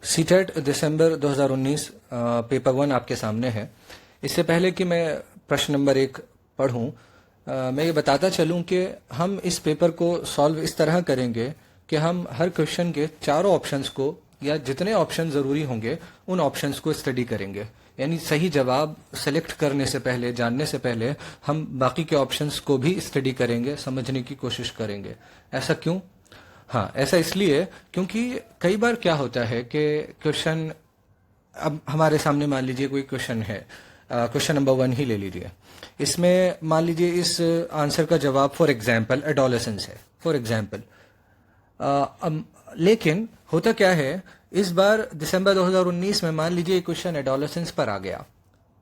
CTET दिसंबर 2019 paper 1 आपके सामने है। इससे पहले कि मैं प्रश्न नंबर 1 पढ़ूं, मैं ये बताता चलूं कि हम इस पेपर को सॉल्व इस तरह करेंगे कि हम हर क्वेश्चन के चारों ऑप्शंस को या जितने ऑप्शन ज़रूरी होंगे उन ऑप्शंस को स्टडी करेंगे। यानी सही जवाब सेलेक्ट करने से पहले, जानने से पहले हम बाकी के ऑप्शंस को भी स्टडी करेंगे, समझने की कोशिश करेंगे। ऐसा क्यों? हाँ, ऐसा इसलिए क्योंकि कई बार क्या होता है कि क्वेश्चन, अब हमारे सामने मान लीजिए कोई क्वेश्चन है, क्वेश्चन नंबर 1 ही ले लीजिए। इसमें मान लीजिए इस आंसर का जवाब फॉर एग्जाम्पल एडोलेसेंस है, फॉर एग्जाम्पल। लेकिन होता क्या है, इस बार दिसंबर 2019 में मान लीजिए क्वेश्चन एडोलेसेंस पर आ गया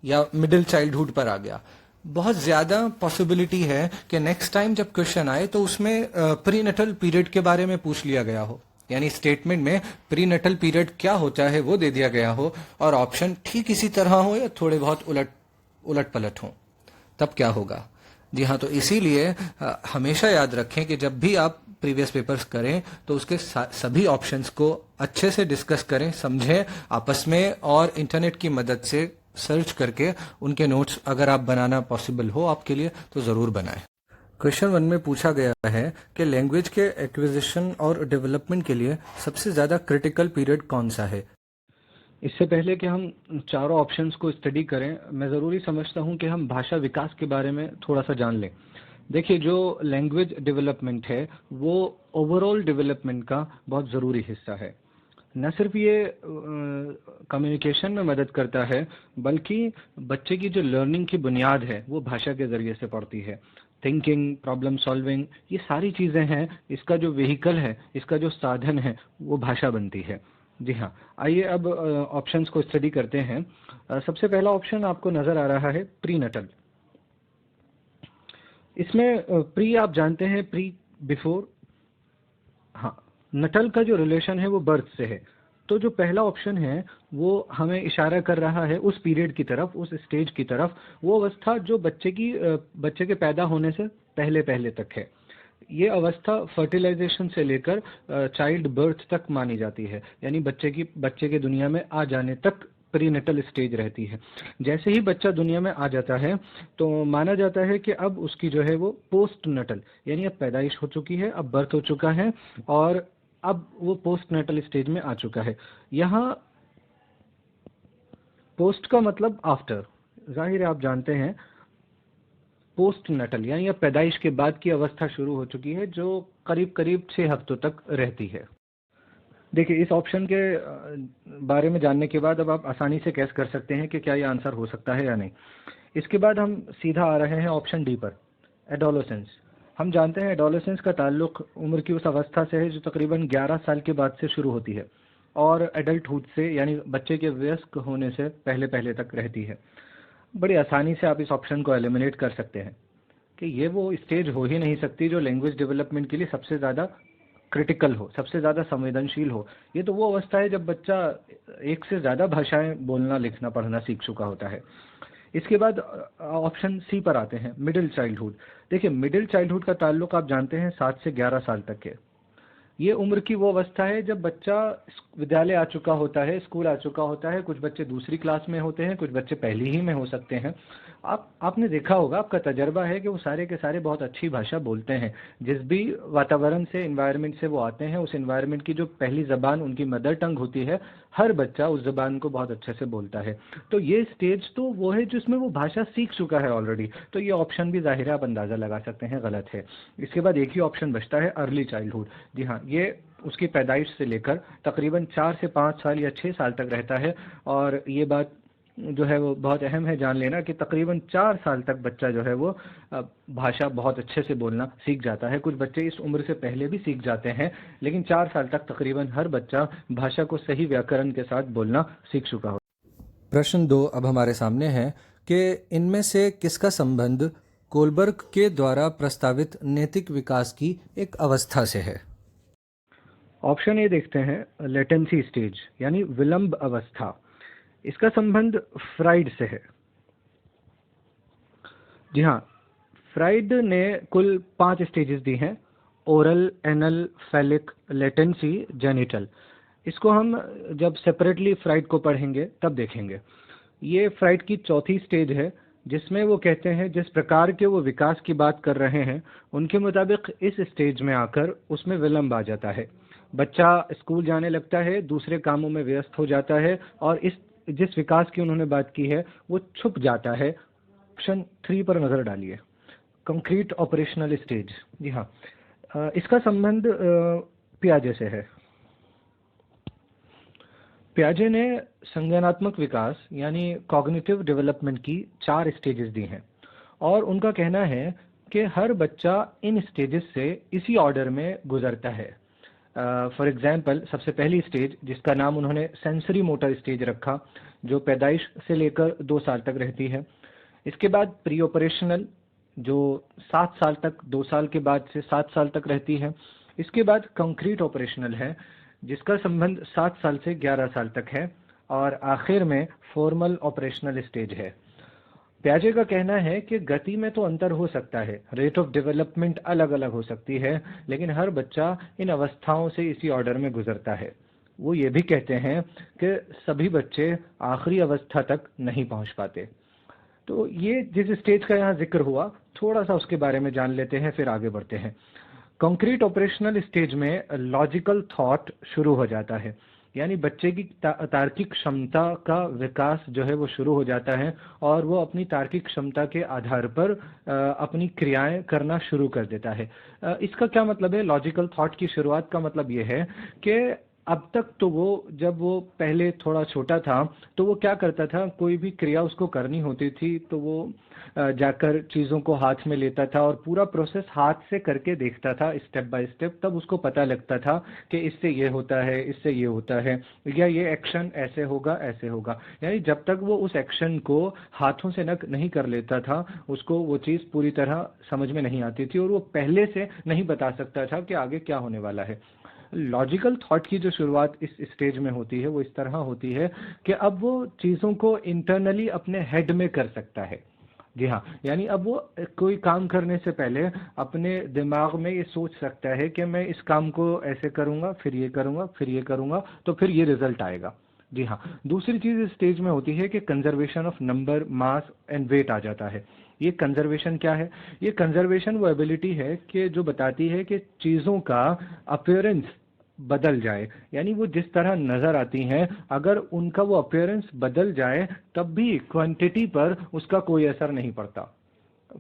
या मिडिल चाइल्डहुड पर आ गया। बहुत ज्यादा पॉसिबिलिटी है कि नेक्स्ट टाइम जब क्वेश्चन आए तो उसमें प्रीनेटल पीरियड के बारे में पूछ लिया गया हो, यानी स्टेटमेंट में प्रीनेटल पीरियड क्या होता है वो दे दिया गया हो और ऑप्शन ठीक इसी तरह हो या थोड़े बहुत उलट पलट हो। तब क्या होगा? जी हाँ, तो इसीलिए हमेशा याद रखें कि जब भी आप प्रीवियस पेपर्स करें तो उसके सभी ऑप्शंस को अच्छे से डिस्कस करें, समझें आपस में, और इंटरनेट की मदद से सर्च करके उनके नोट्स अगर आप बनाना पॉसिबल हो आपके लिए तो ज़रूर बनाएं। क्वेश्चन 1 में पूछा गया है कि लैंग्वेज के एक्विजिशन और डेवलपमेंट के लिए सबसे ज़्यादा क्रिटिकल पीरियड कौन सा है। इससे पहले कि हम चारों ऑप्शंस को स्टडी करें, मैं ज़रूरी समझता हूं कि हम भाषा विकास के बारे में थोड़ा सा जान लें। देखिए, जो लैंग्वेज डेवलपमेंट है वो ओवरऑल डेवलपमेंट का बहुत ज़रूरी हिस्सा है। न सिर्फ ये कम्युनिकेशन में मदद करता है, बल्कि बच्चे की जो लर्निंग की बुनियाद है वो भाषा के ज़रिए से पड़ती है। थिंकिंग, प्रॉब्लम सॉल्विंग, ये सारी चीज़ें हैं, इसका जो व्हीकल है, इसका जो साधन है वो भाषा बनती है। जी हाँ, आइए अब ऑप्शंस को स्टडी करते हैं। सबसे पहला ऑप्शन आपको नज़र आ रहा है प्रीनटल। इसमें प्री आप जानते हैं, प्री बिफोर। हाँ, नटल का जो रिलेशन है वो बर्थ से है। तो जो पहला ऑप्शन है वो हमें इशारा कर रहा है उस पीरियड की तरफ, उस स्टेज की तरफ, वो अवस्था जो बच्चे के पैदा होने से पहले पहले तक है। ये अवस्था फर्टिलाइजेशन से लेकर चाइल्ड बर्थ तक मानी जाती है, यानी बच्चे के दुनिया में आ जाने तक प्रीनेटल स्टेज रहती है। जैसे ही बच्चा दुनिया में आ जाता है तो माना जाता है कि अब उसकी जो है वो पोस्ट नटल, यानी अब पैदाइश हो चुकी है, अब बर्थ हो चुका है और अब वो पोस्ट नटल स्टेज में आ चुका है। यहाँ पोस्ट का मतलब आफ्टर, जाहिर है आप जानते हैं। पोस्ट नटल यानी अब पैदाइश के बाद की अवस्था शुरू हो चुकी है, जो करीब करीब 6 हफ्तों तक रहती है। देखिए, इस ऑप्शन के बारे में जानने के बाद अब आप आसानी से कैस कर सकते हैं कि क्या ये आंसर हो सकता है या नहीं। इसके बाद हम सीधा आ रहे हैं ऑप्शन डी पर, एडोलेसेंस। हम जानते हैं एडोलेसेंस का ताल्लुक उम्र की उस अवस्था से है जो तकरीबन 11 साल के बाद से शुरू होती है और एडल्टहुड से, यानी बच्चे के वयस्क होने से पहले पहले तक रहती है। बड़ी आसानी से आप इस ऑप्शन को एलिमिनेट कर सकते हैं कि ये वो स्टेज हो ही नहीं सकती जो लैंग्वेज डेवलपमेंट के लिए सबसे ज़्यादा क्रिटिकल हो, सबसे ज़्यादा संवेदनशील हो। ये तो वो अवस्था है जब बच्चा एक से ज़्यादा भाषाएं बोलना, लिखना, पढ़ना सीख चुका होता है। इसके बाद ऑप्शन सी पर आते हैं, मिडिल चाइल्डहुड। देखिए, मिडिल चाइल्डहुड का ताल्लुक आप जानते हैं 7 से 11 साल तक है। ये उम्र की वो अवस्था है जब बच्चा विद्यालय आ चुका होता है, स्कूल आ चुका होता है। कुछ बच्चे दूसरी क्लास में होते हैं, कुछ बच्चे पहली ही में हो सकते हैं। आपने देखा होगा, आपका तजर्बा है कि वो सारे के सारे बहुत अच्छी भाषा बोलते हैं। जिस भी वातावरण से, इन्वायरमेंट से वो आते हैं, उस इन्वायरमेंट की जो पहली ज़बान उनकी मदर टंग होती है, हर बच्चा उस ज़बान को बहुत अच्छे से बोलता है। तो ये स्टेज तो वो है जिसमें वो भाषा सीख चुका है ऑलरेडी। तो ये ऑप्शन भी ज़ाहिर है आप अंदाज़ा लगा सकते हैं गलत है। इसके बाद एक ही ऑप्शन बचता है, अर्ली चाइल्डहुड। जी हाँ, ये उसकी पैदाइश से लेकर तकरीबन 4 से 5 साल या 6 साल तक रहता है। और ये बात जो है वो बहुत अहम है जान लेना कि तकरीबन 4 साल तक बच्चा जो है वो भाषा बहुत अच्छे से बोलना सीख जाता है। कुछ बच्चे इस उम्र से पहले भी सीख जाते हैं, लेकिन 4 साल तक तकरीबन हर बच्चा भाषा को सही व्याकरण के साथ बोलना सीख चुका हो। प्रश्न 2 अब हमारे सामने है कि इनमें से किसका संबंध कोलबर्ग के द्वारा प्रस्तावित नैतिक विकास की एक अवस्था से है। ऑप्शन ए देखते हैं, लेटेंसी स्टेज यानी विलंब अवस्था। इसका संबंध फ्राइड से है। जी हाँ, फ्राइड ने कुल 5 स्टेजेस दी हैं, ओरल, एनल, फेलिक, लेटेंसी, जेनिटल। इसको हम जब सेपरेटली फ्राइड को पढ़ेंगे तब देखेंगे। ये फ्राइड की चौथी स्टेज है, जिसमें वो कहते हैं जिस प्रकार के वो विकास की बात कर रहे हैं उनके मुताबिक इस स्टेज में आकर उसमें विलंब आ जाता है। बच्चा स्कूल जाने लगता है, दूसरे कामों में व्यस्त हो जाता है और इस जिस विकास की उन्होंने बात की है वो छुप जाता है। ऑप्शन 3 पर नजर डालिए, कंक्रीट ऑपरेशनल स्टेज। जी हाँ, इसका संबंध पियाजे से है। पियाजे ने संज्ञानात्मक विकास यानी कॉग्निटिव डेवलपमेंट की 4 स्टेजेस दी हैं और उनका कहना है कि हर बच्चा इन स्टेजेस से इसी ऑर्डर में गुजरता है। फॉर एग्जाम्पल, सबसे पहली स्टेज जिसका नाम उन्होंने सेंसरी मोटर स्टेज रखा, जो पैदाइश से लेकर 2 साल तक रहती है। इसके बाद प्री ऑपरेशनल, जो 7 साल तक, 2 साल के बाद से 7 साल तक रहती है। इसके बाद कंक्रीट ऑपरेशनल है, जिसका संबंध 7 साल से 11 साल तक है। और आखिर में फॉर्मल ऑपरेशनल स्टेज है। प्याजे का कहना है कि गति में तो अंतर हो सकता है, रेट ऑफ डेवलपमेंट अलग अलग हो सकती है, लेकिन हर बच्चा इन अवस्थाओं से इसी ऑर्डर में गुजरता है। वो ये भी कहते हैं कि सभी बच्चे आखिरी अवस्था तक नहीं पहुंच पाते। तो ये जिस स्टेज का यहाँ जिक्र हुआ, थोड़ा सा उसके बारे में जान लेते हैं, फिर आगे बढ़ते हैं। कंक्रीट ऑपरेशनल स्टेज में लॉजिकल थॉट शुरू हो जाता है, यानी बच्चे की तार्किक क्षमता का विकास जो है वो शुरू हो जाता है और वो अपनी तार्किक क्षमता के आधार पर अपनी क्रियाएं करना शुरू कर देता है। इसका क्या मतलब है? लॉजिकल थॉट की शुरुआत का मतलब ये है कि अब तक तो वो, जब वो पहले थोड़ा छोटा था तो वो क्या करता था, कोई भी क्रिया उसको करनी होती थी तो वो जाकर चीज़ों को हाथ में लेता था और पूरा प्रोसेस हाथ से करके देखता था स्टेप बाय स्टेप। तब उसको पता लगता था कि इससे ये होता है, इससे ये होता है, या ये एक्शन ऐसे होगा, ऐसे होगा। यानी जब तक वो उस एक्शन को हाथों से नहीं कर लेता था, उसको वो चीज़ पूरी तरह समझ में नहीं आती थी और वो पहले से नहीं बता सकता था कि आगे क्या होने वाला है। लॉजिकल थॉट की जो शुरुआत इस स्टेज में होती है वो इस तरह होती है कि अब वो चीज़ों को इंटरनली अपने हेड में कर सकता है। जी हाँ, यानी अब वो कोई काम करने से पहले अपने दिमाग में ये सोच सकता है कि मैं इस काम को ऐसे करूँगा, फिर ये करूँगा, फिर ये करूँगा, तो फिर ये रिजल्ट आएगा। जी हाँ, दूसरी चीज़ इस स्टेज में होती है कि conservation of number, mass and weight आ जाता है। ये कंजर्वेशन क्या है? ये कंजर्वेशन वो एबिलिटी है कि जो बताती है कि चीज़ों का अपीयरेंस बदल जाए, यानी वो जिस तरह नजर आती हैं अगर उनका वो अपीयरेंस बदल जाए तब भी क्वांटिटी पर उसका कोई असर नहीं पड़ता।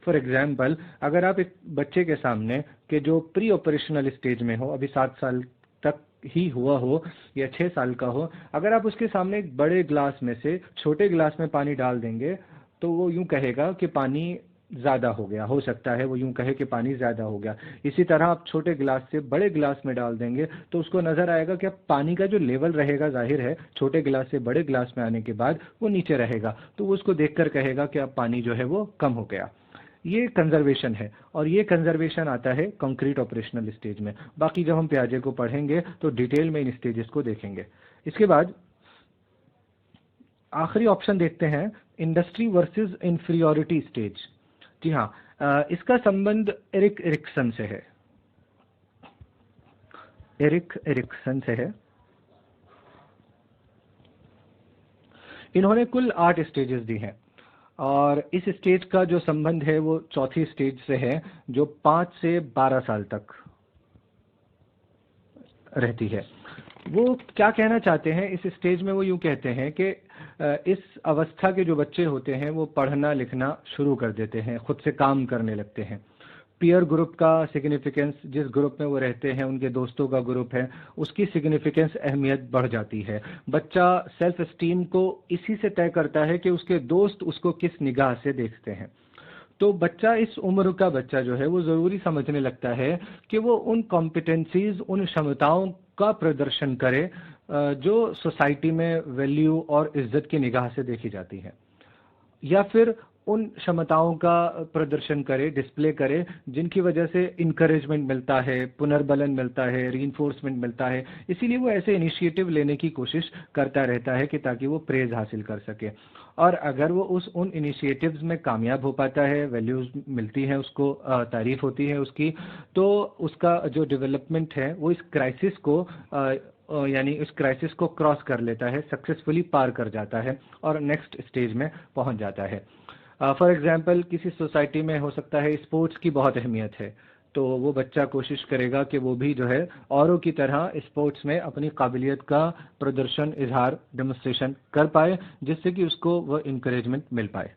फॉर एग्जाम्पल, अगर आप एक बच्चे के सामने कि जो प्री ऑपरेशनल स्टेज में हो, अभी 7 साल तक ही हुआ हो या 6 साल का हो, अगर आप उसके सामने एक बड़े ग्लास में से छोटे ग्लास में पानी डाल देंगे तो वो यूं कहेगा कि पानी ज़्यादा हो गया। हो सकता है वो यूं कहे कि पानी ज़्यादा हो गया। इसी तरह आप छोटे गिलास से बड़े गिलास में डाल देंगे तो उसको नज़र आएगा कि अब पानी का जो लेवल रहेगा, जाहिर है छोटे गिलास से बड़े गिलास में आने के बाद वो नीचे रहेगा, तो वो उसको देखकर कहेगा कि अब पानी जो है वो कम हो गया। ये कंजर्वेशन है और ये कंजर्वेशन आता है कंक्रीट ऑपरेशनल स्टेज में। बाकी जब हम पियाजे को पढ़ेंगे तो डिटेल में इन स्टेजेस को देखेंगे। इसके बाद आखिरी ऑप्शन देखते हैं, इंडस्ट्री वर्सेस इंफीरियोरिटी स्टेज। जी हाँ, इसका संबंध एरिक एरिक्सन से है। एरिक एरिक्सन से है। इन्होंने कुल 8 स्टेजेस दी हैं और इस स्टेज का जो संबंध है वो चौथी स्टेज से है, जो 5 से 12 साल तक रहती है। वो क्या कहना चाहते हैं इस स्टेज में? वो यूं कहते हैं कि इस अवस्था के जो बच्चे होते हैं वो पढ़ना लिखना शुरू कर देते हैं, खुद से काम करने लगते हैं। पीयर ग्रुप का सिग्निफिकेंस, जिस ग्रुप में वो रहते हैं, उनके दोस्तों का ग्रुप है, उसकी सिग्निफिकेंस, अहमियत बढ़ जाती है। बच्चा सेल्फ एस्टीम को इसी से तय करता है कि उसके दोस्त उसको किस निगाह से देखते हैं। तो बच्चा, इस उम्र का बच्चा जो है वो ज़रूरी समझने लगता है कि वो उन कॉम्पिटेंसीज, उन क्षमताओं का प्रदर्शन करे जो सोसाइटी में वैल्यू और इज्जत की निगाह से देखी जाती है, या फिर उन क्षमताओं का प्रदर्शन करे, डिस्प्ले करे, जिनकी वजह से इनकरेजमेंट मिलता है, पुनर्बलन मिलता है, रीइंफोर्समेंट मिलता है। इसीलिए वो ऐसे इनिशिएटिव लेने की कोशिश करता रहता है कि ताकि वो प्रेज हासिल कर सके। और अगर वो उन इनिशिएटिव्स में कामयाब हो पाता है, वैल्यूज मिलती हैं उसको, तारीफ होती है उसकी, तो उसका जो डेवलपमेंट है वो इस क्राइसिस को यानी उस क्राइसिस को क्रॉस कर लेता है, सक्सेसफुली पार कर जाता है और नेक्स्ट स्टेज में पहुंच जाता है। फॉर एग्जांपल किसी सोसाइटी में हो सकता है स्पोर्ट्स की बहुत अहमियत है, तो वो बच्चा कोशिश करेगा कि वो भी जो है औरों की तरह स्पोर्ट्स में अपनी काबिलियत का प्रदर्शन, इजहार, डेमोन्स्ट्रेशन कर पाए, जिससे कि उसको वह इंकरेजमेंट मिल पाए।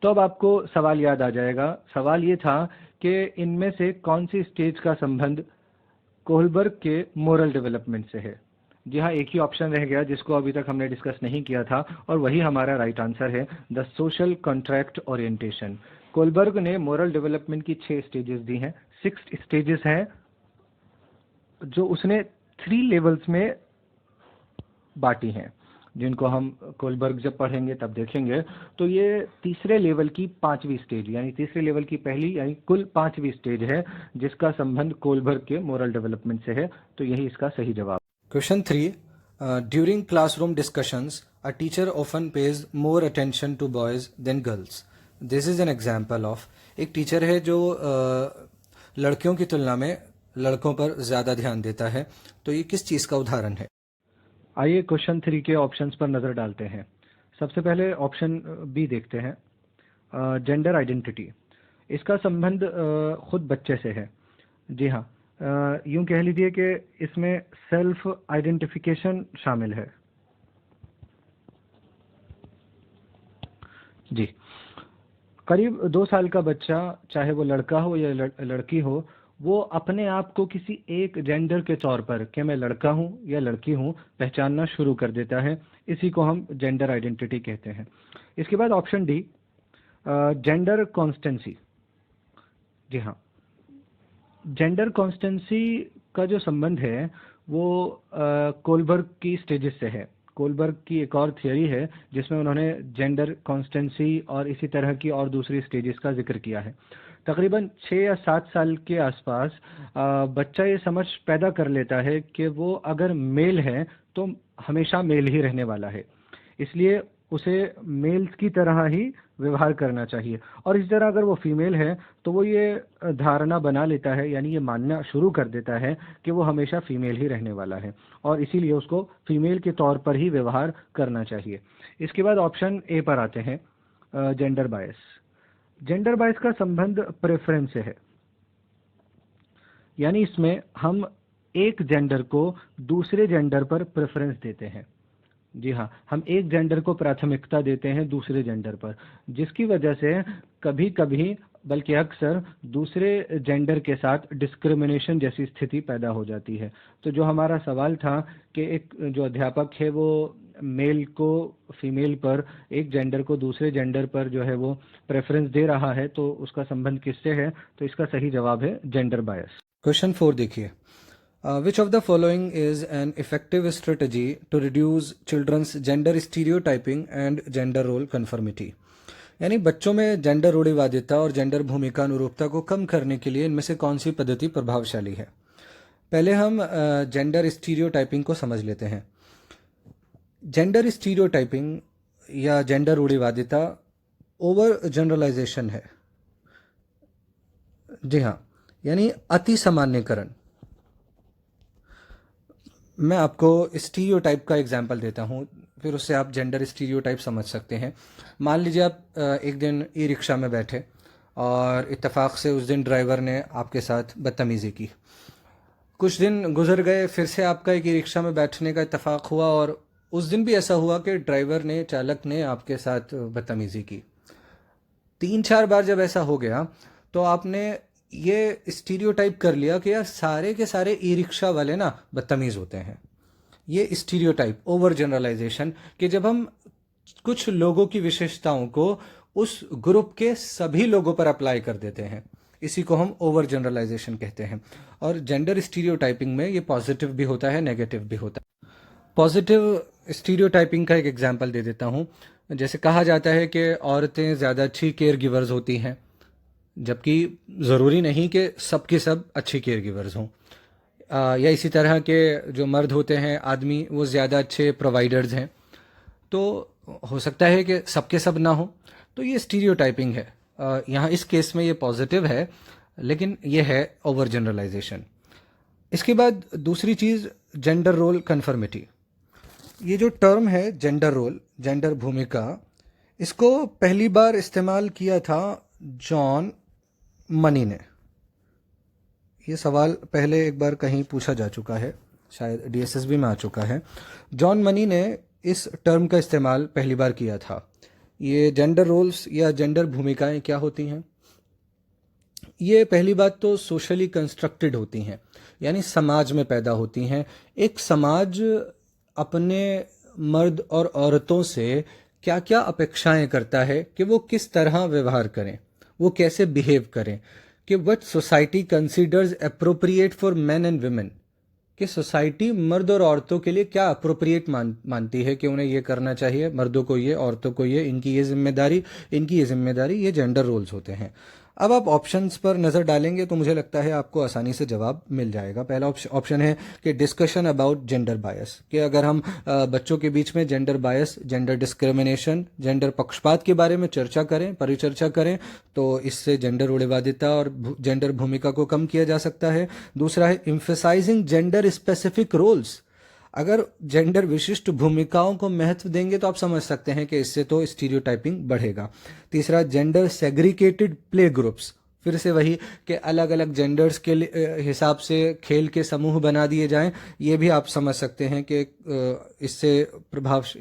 तो अब आपको सवाल याद आ जाएगा। सवाल ये था कि इनमें से कौन सी स्टेज का संबंध कोहलबर्ग के मोरल डेवलपमेंट से है। जी हाँ, एक ही ऑप्शन रह गया जिसको अभी तक हमने डिस्कस नहीं किया था, और वही हमारा राइट आंसर है, the social contract orientation. Kohlberg ने मोरल डेवलपमेंट की 6 स्टेजेस दी हैं, 6 स्टेजेस हैं जो उसने 3 लेवल्स में बांटी हैं, जिनको हम कोहलबर्ग जब पढ़ेंगे तब देखेंगे। तो ये तीसरे लेवल की 5वीं स्टेज, यानी तीसरे लेवल की पहली यानी कुल 5वीं स्टेज है, जिसका संबंध कोहलबर्ग के मोरल डेवलपमेंट से है। तो यही इसका सही जवाब। Question 3. During classroom discussions, a teacher often pays more attention to boys than girls. This is an example of एक टीचर है जो लड़कियों की तुलना में लड़कों पर ज़्यादा ध्यान देता है। तो ये किस चीज़ का उदाहरण है? आइए क्वेश्चन 3 के ऑप्शंस पर नज़र डालते हैं। सबसे पहले ऑप्शन बी देखते हैं, जेंडर आइडेंटिटी। इसका संबंध खुद बच्चे से है। जी हाँ, यूं कह लीजिए कि इसमें सेल्फ आइडेंटिफिकेशन शामिल है। जी, करीब 2 साल का बच्चा, चाहे वो लड़का हो या लड़की हो, वो अपने आप को किसी एक जेंडर के तौर पर कि मैं लड़का हूँ या लड़की हूँ पहचानना शुरू कर देता है। इसी को हम जेंडर आइडेंटिटी कहते हैं। इसके बाद ऑप्शन डी, जेंडर कॉन्स्टेंसी। जी हाँ, जेंडर कॉन्स्टेंसी का जो संबंध है वो कोलबर्ग की स्टेजेस से है। कोलबर्ग की एक और थियरी है जिसमें उन्होंने जेंडर कॉन्स्टेंसी और इसी तरह की और दूसरी स्टेजेस का जिक्र किया है। तकरीबन 6 या 7 साल के आसपास बच्चा ये समझ पैदा कर लेता है कि वो अगर मेल है तो हमेशा मेल ही रहने वाला है, इसलिए उसे मेल्स की तरह ही व्यवहार करना चाहिए। और इस तरह अगर वो फीमेल है तो वो ये धारणा बना लेता है, यानी ये मानना शुरू कर देता है कि वो हमेशा फीमेल ही रहने वाला है, और इसीलिए उसको फीमेल के तौर पर ही व्यवहार करना चाहिए। इसके बाद ऑप्शन ए पर आते हैं, जेंडर बायस। जेंडर बायस का संबंध प्रेफरेंस से है, यानी इसमें हम एक जेंडर को दूसरे जेंडर पर प्रेफरेंस देते हैं। जी हाँ, हम एक जेंडर को प्राथमिकता देते हैं दूसरे जेंडर पर, जिसकी वजह से कभी कभी बल्कि अक्सर दूसरे जेंडर के साथ डिस्क्रिमिनेशन जैसी स्थिति पैदा हो जाती है। तो जो हमारा सवाल था कि एक जो अध्यापक है वो मेल को फीमेल पर, एक जेंडर को दूसरे जेंडर पर जो है वो प्रेफरेंस दे रहा है, तो उसका संबंध किससे है? तो इसका सही जवाब है जेंडर बायस। क्वेश्चन 4 देखिए, which of the following is an effective strategy to reduce children's gender stereotyping and gender role conformity? यानी बच्चों में जेंडर रूढ़िवादिता और जेंडर भूमिका अनुरूपता को कम करने के लिए इनमें से कौन सी पद्धति प्रभावशाली है? पहले हम जेंडर स्टीरियोटाइपिंग को समझ लेते हैं। जेंडर स्टीरियोटाइपिंग या जेंडर रूढ़िवादिता ओवर जनरलाइजेशन है। जी हाँ, यानी अति सामान्यकरण। मैं आपको स्टीरियोटाइप का एग्जाम्पल देता हूँ, फिर उससे आप जेंडर स्टीरियोटाइप समझ सकते हैं। मान लीजिए आप एक दिन ई रिक्शा में बैठे और इत्तेफाक से उस दिन ड्राइवर ने आपके साथ बदतमीज़ी की। कुछ दिन गुजर गए, फिर से आपका एक ई रिक्शा में बैठने का इत्तेफाक हुआ और उस दिन भी ऐसा हुआ कि ड्राइवर ने, चालक ने आपके साथ बदतमीज़ी की। 3-4 बार जब ऐसा हो गया तो आपने ये स्टीरियोटाइप कर लिया कि यार सारे के सारे ई रिक्शा वाले ना बदतमीज़ होते हैं। ये स्टीरियोटाइप, ओवर जनरलाइजेशन, कि जब हम कुछ लोगों की विशेषताओं को उस ग्रुप के सभी लोगों पर अप्लाई कर देते हैं, इसी को हम ओवर जनरलाइजेशन कहते हैं। और जेंडर स्टीरियोटाइपिंग में ये पॉजिटिव भी होता है, नेगेटिव भी होता है। पॉजिटिव स्टीरियोटाइपिंग का एक एग्जांपल दे देता हूँ। जैसे कहा जाता है कि औरतें ज़्यादा अच्छी केयर गिवर्स होती हैं, जबकि ज़रूरी नहीं कि सब के सब अच्छी केयर गिवर्स हों। या इसी तरह के जो मर्द होते हैं, आदमी, वो ज़्यादा अच्छे प्रोवाइडर्स हैं। तो हो सकता है कि सब के सब ना हो, तो ये स्टीरियोटाइपिंग है। यहाँ इस केस में ये पॉजिटिव है, लेकिन ये है ओवर जनरलाइजेशन। इसके बाद दूसरी चीज़, जेंडर रोल कन्फर्मिटी। ये जो टर्म है जेंडर रोल, जेंडर भूमिका, इसको पहली बार इस्तेमाल किया था जॉन मनी ने। ये सवाल पहले एक बार कहीं पूछा जा चुका है, शायद डीएसएसबी में आ चुका है। जॉन मनी ने इस टर्म का इस्तेमाल पहली बार किया था। ये जेंडर रोल्स या जेंडर भूमिकाएं क्या होती हैं? ये पहली बात तो सोशली कंस्ट्रक्टेड होती हैं, यानी समाज में पैदा होती हैं। एक समाज अपने मर्द और औरतों से क्या क्या अपेक्षाएं करता है कि वो किस तरह व्यवहार करें, वो कैसे बिहेव करें, कि what society considers appropriate for main and women, कि सोसाइटी मर्द और औरतों के लिए क्या अप्रोप्रिएट मानती है कि उन्हें ये करना चाहिए, मर्दों को ये, औरतों को ये, इनकी ये जिम्मेदारी, इनकी ये जिम्मेदारी, ये जेंडर रोल्स होते हैं। अब आप ऑप्शंस पर नज़र डालेंगे तो मुझे लगता है आपको आसानी से जवाब मिल जाएगा। पहला ऑप्शन है कि डिस्कशन अबाउट जेंडर बायस, कि अगर हम बच्चों के बीच में gender bias, gender discrimination, gender पक्षपात के बारे में चर्चा करें, परिचर्चा करें, तो इससे जेंडर रूढ़िवादिता और जेंडर भूमिका को कम किया जा सकता है। दूसरा है एम्फेसाइजिंग जेंडर स्पेसिफिक रोल्स। अगर जेंडर विशिष्ट भूमिकाओं को महत्व देंगे तो आप समझ सकते हैं कि इससे तो स्टीरियोटाइपिंग बढ़ेगा। तीसरा, जेंडर सेग्रीगेटेड प्ले ग्रुप्स, फिर से वही कि अलग अलग जेंडर्स के हिसाब से खेल के समूह बना दिए जाएं, ये भी आप समझ सकते हैं कि इससे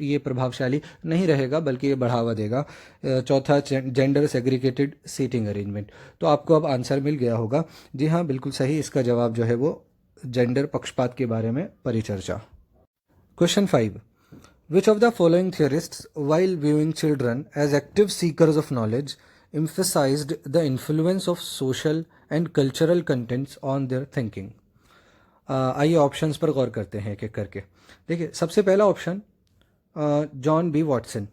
ये प्रभावशाली नहीं रहेगा, बल्कि ये बढ़ावा देगा। चौथा, जेंडर सेग्रीगेटेड सीटिंग अरेंजमेंट। तो आपको अब आंसर मिल गया होगा। जी हाँ, बिल्कुल सही, इसका जवाब जो है वो जेंडर पक्षपात के बारे में परिचर्चा। Question 5. Which of the following theorists, while viewing children as active seekers of knowledge, emphasized the influence of social and cultural contents on their thinking? आइए ऑप्शंस पर गौर करते हैं एक एक करके। देखिए, सबसे पहला ऑप्शन जॉन बी वॉटसन।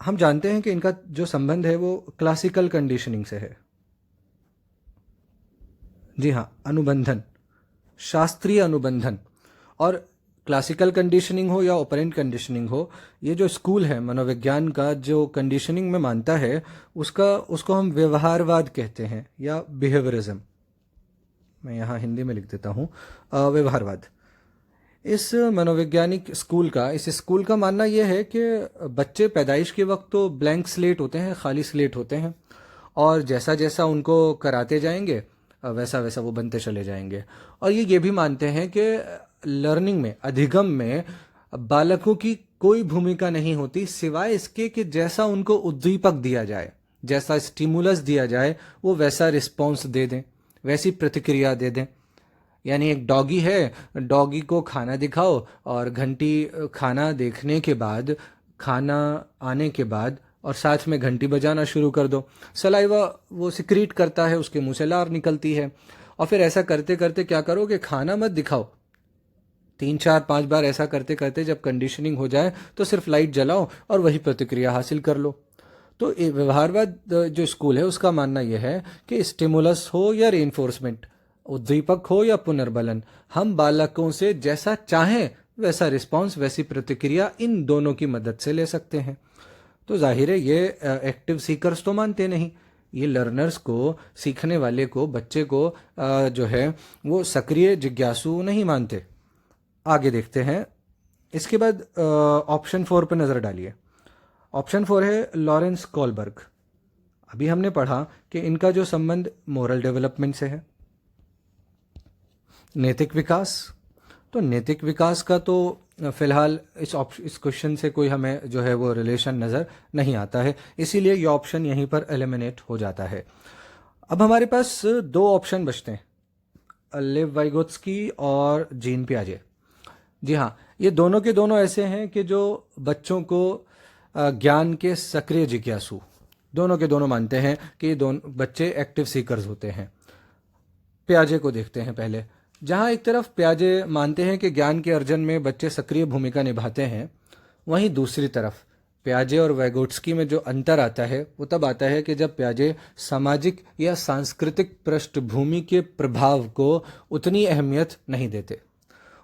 हम जानते हैं कि इनका जो संबंध है वो क्लासिकल कंडीशनिंग से है। जी हाँ, अनुबंधन, शास्त्रीय अनुबंधन। और क्लासिकल कंडीशनिंग हो या ऑपरेंट कंडीशनिंग हो, ये जो स्कूल है मनोविज्ञान का, जो कंडीशनिंग में मानता है उसको हम व्यवहारवाद कहते हैं या बिहेवियरिज्म। मैं यहाँ हिंदी में लिख देता हूँ, व्यवहारवाद। इस मनोवैज्ञानिक स्कूल का, इस स्कूल का मानना यह है कि बच्चे पैदाइश के वक्त तो ब्लैंक स्लेट होते हैं, खाली स्लेट होते हैं, और जैसा जैसा उनको कराते जाएंगे वैसा वैसा वो बनते चले जाएंगे। और ये भी मानते हैं कि लर्निंग में, अधिगम में बालकों की कोई भूमिका नहीं होती सिवाय इसके कि जैसा उनको उद्दीपक दिया जाए, जैसा स्टिमुलस दिया जाए, वो वैसा रिस्पॉन्स दे दें, वैसी प्रतिक्रिया दे दें। यानी एक डॉगी है, डॉगी को खाना दिखाओ और घंटी खाना देखने के बाद, खाना आने के बाद और साथ में घंटी बजाना शुरू कर दो। सलाइवा वो सिक्रीट करता है, उसके मुंह से लार निकलती है। और फिर ऐसा करते करते क्या करो कि खाना मत दिखाओ, 3 4 5 बार ऐसा करते करते जब कंडीशनिंग हो जाए तो सिर्फ लाइट जलाओ और वही प्रतिक्रिया हासिल कर लो। तो व्यवहारवाद जो स्कूल है उसका मानना यह है कि स्टिमुलस हो या रेनफोर्समेंट, उद्दीपक हो या पुनर्बलन, हम बालकों से जैसा चाहें वैसा रिस्पॉन्स, वैसी प्रतिक्रिया इन दोनों की मदद से ले सकते हैं। तो जाहिर है ये एक्टिव सीकर्स तो मानते नहीं, ये लर्नर्स को, सीखने वाले को, बच्चे को जो है वो सक्रिय जिज्ञासु नहीं मानते। आगे देखते हैं। इसके बाद ऑप्शन 4 पर नज़र डालिए। ऑप्शन 4 है लॉरेंस कोलबर्ग। अभी हमने पढ़ा कि इनका जो संबंध मोरल डेवलपमेंट से है। नैतिक विकास, तो नैतिक विकास का तो फिलहाल इस क्वेश्चन से कोई हमें जो है वो रिलेशन नज़र नहीं आता है, इसीलिए ये ऑप्शन यहीं पर एलिमिनेट हो जाता है। अब हमारे पास 2 ऑप्शन बचते हैं, लेव वाइगोत्स्की और जीन पियाजे। जी हाँ, ये दोनों के दोनों ऐसे हैं कि जो बच्चों को ज्ञान के सक्रिय जिज्ञासु, दोनों के दोनों मानते हैं कि दोनों बच्चे एक्टिव सीकर्स होते हैं। पियाजे को देखते हैं पहले। जहाँ एक तरफ पियाजे मानते हैं कि ज्ञान के अर्जन में बच्चे सक्रिय भूमिका निभाते हैं, वहीं दूसरी तरफ पियाजे और वैगोट्स्की में जो अंतर आता है वो तब आता है कि जब पियाजे सामाजिक या सांस्कृतिक पृष्ठभूमि के प्रभाव को उतनी अहमियत नहीं देते।